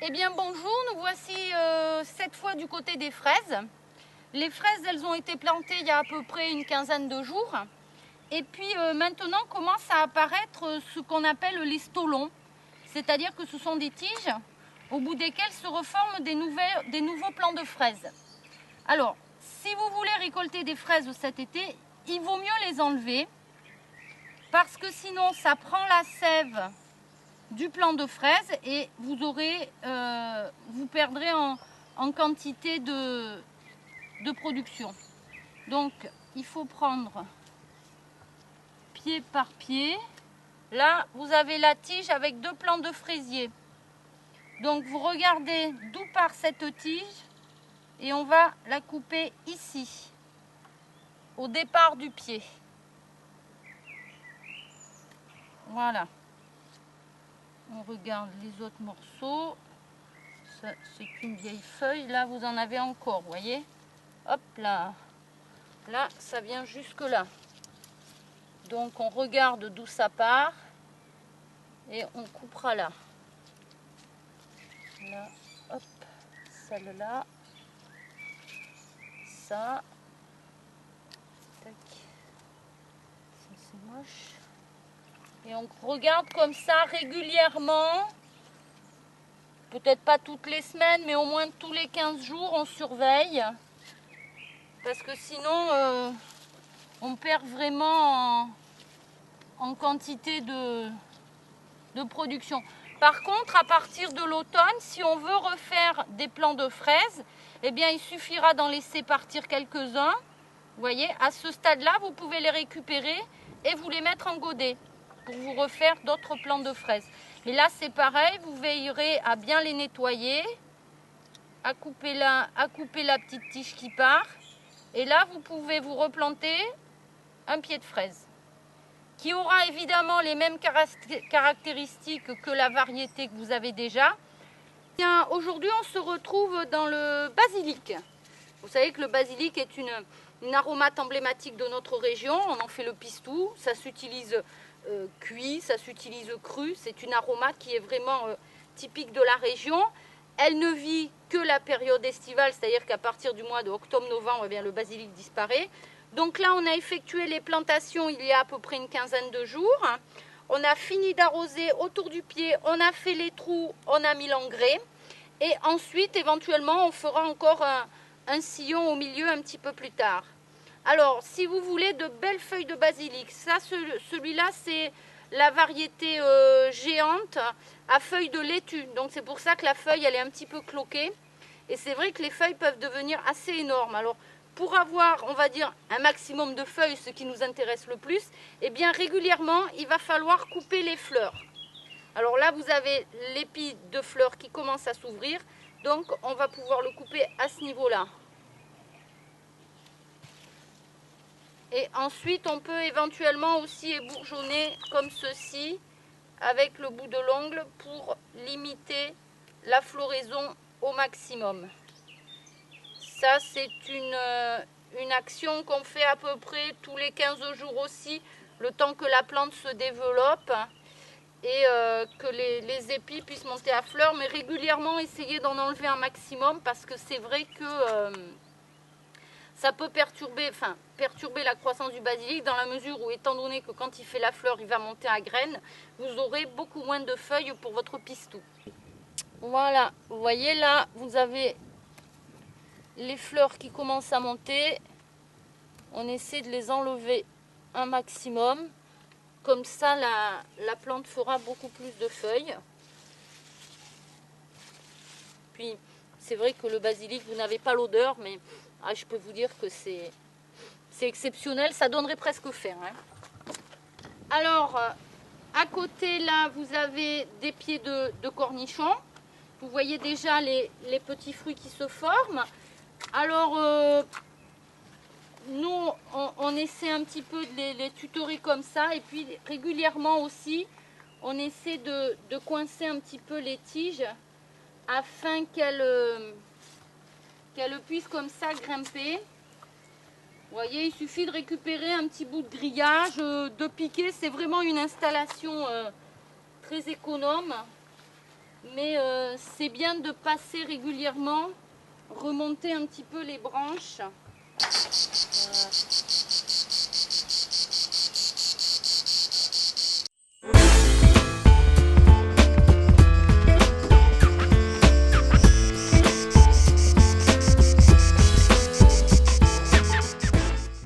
Eh bien bonjour, nous voici cette fois du côté des fraises. Les fraises, elles ont été plantées il y a à peu près une quinzaine de jours. Et puis maintenant commence à apparaître ce qu'on appelle les stolons. C'est-à-dire que ce sont des tiges au bout desquelles se reforment des nouveaux plants de fraises. Alors, si vous voulez récolter des fraises cet été, il vaut mieux les enlever parce que sinon ça prend la sève du plant de fraises et vous perdrez en quantité de production. Donc il faut prendre pied par pied. Là vous avez la tige avec 2 plants de fraisier. Donc vous regardez d'où part cette tige et on va la couper ici, au départ du pied. Voilà. On regarde les autres morceaux. Ça, c'est une vieille feuille. Là, vous en avez encore, vous voyez. Hop là. Là, ça vient jusque là. Donc, on regarde d'où ça part. Et on coupera là. Là, hop. Celle-là. Ça. Tac. Ça, c'est moche. Et on regarde comme ça régulièrement. Peut-être pas toutes les semaines, mais au moins tous les 15 jours, on surveille. Parce que sinon, on perd vraiment en quantité de production. Par contre, à partir de l'automne, si on veut refaire des plants de fraises, eh bien, il suffira d'en laisser partir quelques-uns. Vous voyez, à ce stade-là, vous pouvez les récupérer et vous les mettre en godet pour vous refaire d'autres plants de fraises. Mais là, c'est pareil, vous veillerez à bien les nettoyer, à couper la petite tige qui part. Et là, vous pouvez vous replanter un pied de fraise qui aura évidemment les mêmes caractéristiques que la variété que vous avez déjà. Aujourd'hui, on se retrouve dans le basilic. Vous savez que le basilic est une aromate emblématique de notre région. On en fait le pistou, ça s'utilise cuit, ça s'utilise cru. C'est une aromate qui est vraiment typique de la région. Elle ne vit que la période estivale, c'est-à-dire qu'à partir du mois de octobre-novembre, eh bien, le basilic disparaît. Donc là, on a effectué les plantations il y a à peu près une quinzaine de jours. On a fini d'arroser autour du pied, on a fait les trous, on a mis l'engrais. Et ensuite, éventuellement, on fera encore un sillon au milieu un petit peu plus tard. Alors, si vous voulez de belles feuilles de basilic, ça, celui-là, c'est la variété géante à feuilles de laitue. Donc, c'est pour ça que la feuille, elle est un petit peu cloquée. Et c'est vrai que les feuilles peuvent devenir assez énormes. Alors, pour avoir, on va dire, un maximum de feuilles, ce qui nous intéresse le plus, eh bien, régulièrement, il va falloir couper les fleurs. Alors là, vous avez l'épi de fleurs qui commence à s'ouvrir. Donc, on va pouvoir le couper à ce niveau-là. Et ensuite, on peut éventuellement aussi ébourgeonner comme ceci avec le bout de l'ongle pour limiter la floraison au maximum. Ça, c'est une action qu'on fait à peu près tous les 15 jours aussi, le temps que la plante se développe et que les épis puissent monter à fleur. Mais régulièrement, essayez d'en enlever un maximum parce que c'est vrai que ça peut perturber la croissance du basilic dans la mesure où, étant donné que quand il fait la fleur, il va monter à graines, vous aurez beaucoup moins de feuilles pour votre pistou. Voilà, vous voyez là, vous avez les fleurs qui commencent à monter. On essaie de les enlever un maximum. Comme ça, la plante fera beaucoup plus de feuilles. Puis, c'est vrai que le basilic, vous n'avez pas l'odeur, mais je peux vous dire que c'est exceptionnel. Ça donnerait presque faim. Hein. Alors, à côté, là, vous avez des pieds de cornichons. Vous voyez déjà les petits fruits qui se forment. Alors, nous, on essaie un petit peu de les tutorer comme ça. Et puis, régulièrement aussi, on essaie de coincer un petit peu les tiges afin qu'elles puissent comme ça grimper. Vous voyez, il suffit de récupérer un petit bout de grillage, de piquer. C'est vraiment une installation très économe. Mais c'est bien de passer régulièrement, remonter un petit peu les branches.